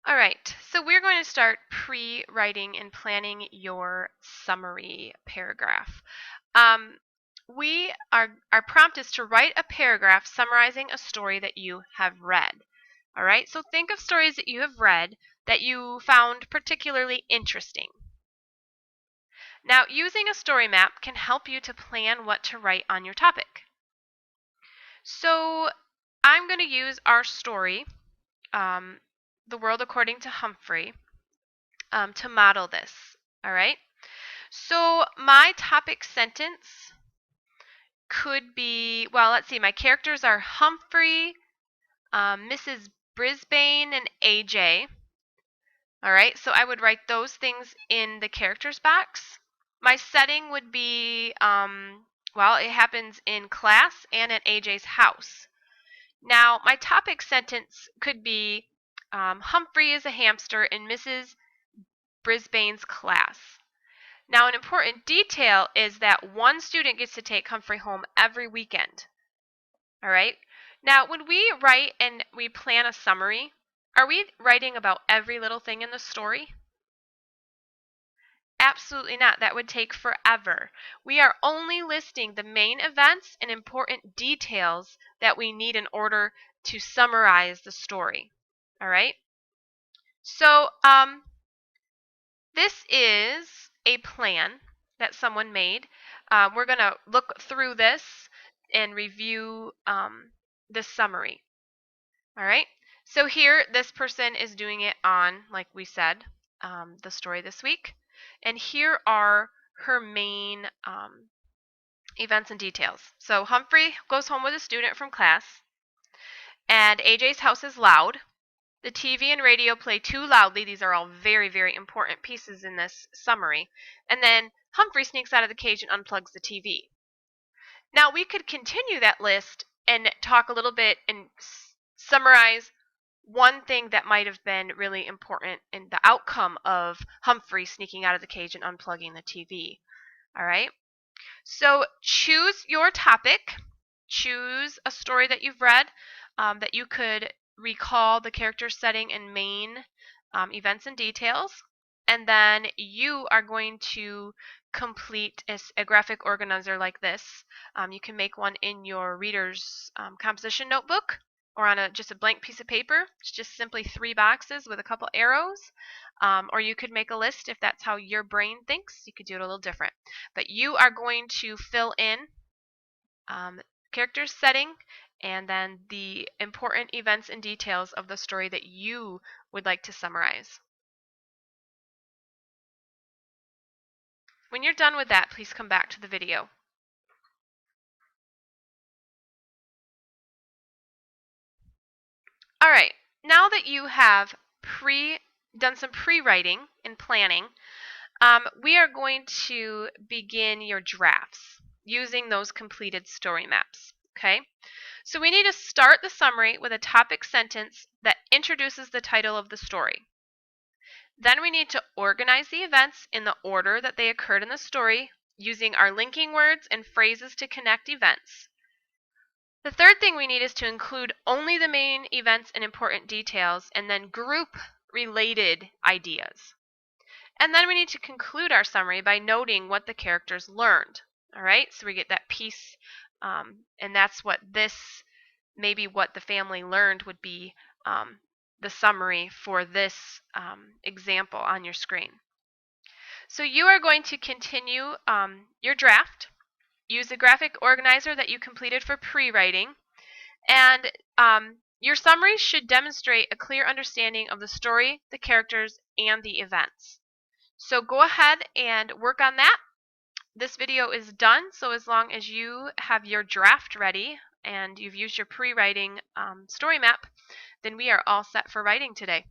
All right, so we're going to start pre-writing and planning your summary paragraph. Our prompt is to write a paragraph summarizing a story that you have read. All right, so think of stories that you have read that you found particularly interesting. Now, using a story map can help you to plan what to write on your topic. So I'm going to use our story, The World According to Humphrey, to model this. All right. So my topic sentence could be, well, let's see, my characters are Humphrey, Mrs. Brisbane, and AJ. All right, so I would write those things in the characters box. My setting would be, well, it happens in class and at AJ's house. Now, my topic sentence could be, Humphrey is a hamster in Mrs. Brisbane's class. Now, an important detail is that one student gets to take Humphrey home every weekend. All right? Now, when we write and we plan a summary, are we writing about every little thing in the story? Absolutely not. That would take forever. We are only listing the main events and important details that we need in order to summarize the story. All right? So, this is a plan that someone made. We're going to look through this and review this summary. All right. So here, this person is doing it on, like we said, the story this week. And here are her main events and details. So Humphrey goes home with a student from class, and AJ's house is loud. The TV and radio play too loudly. These are all very, very important pieces in this summary. And then Humphrey sneaks out of the cage and unplugs the TV. Now we could continue that list and talk a little bit and summarize one thing that might have been really important in the outcome of Humphrey sneaking out of the cage and unplugging the TV. All right? So choose your topic. Choose a story that you've read that you could recall the character setting and main events and details. And then you are going to complete a graphic organizer like this. You can make one in your reader's composition notebook or on just a blank piece of paper. It's just simply 3 boxes with a couple arrows. Or you could make a list if that's how your brain thinks. You could do it a little different. But you are going to fill in character setting and then the important events and details of the story that you would like to summarize. When you're done with that, please come back to the video. All right, now that you have done some pre-writing and planning, we are going to begin your drafts using those completed story maps. Okay, so we need to start the summary with a topic sentence that introduces the title of the story. Then we need to organize the events in the order that they occurred in the story, using our linking words and phrases to connect events. The third thing we need is to include only the main events and important details, and then group related ideas. And then we need to conclude our summary by noting what the characters learned. All right, so we get that piece, and that's what maybe what the family learned would be the summary for this example on your screen. So you are going to continue your draft. Use the graphic organizer that you completed for pre-writing, and your summary should demonstrate a clear understanding of the story, the characters, and the events. So go ahead and work on that. This video is done, so as long as you have your draft ready and you've used your pre-writing story map, then we are all set for writing today.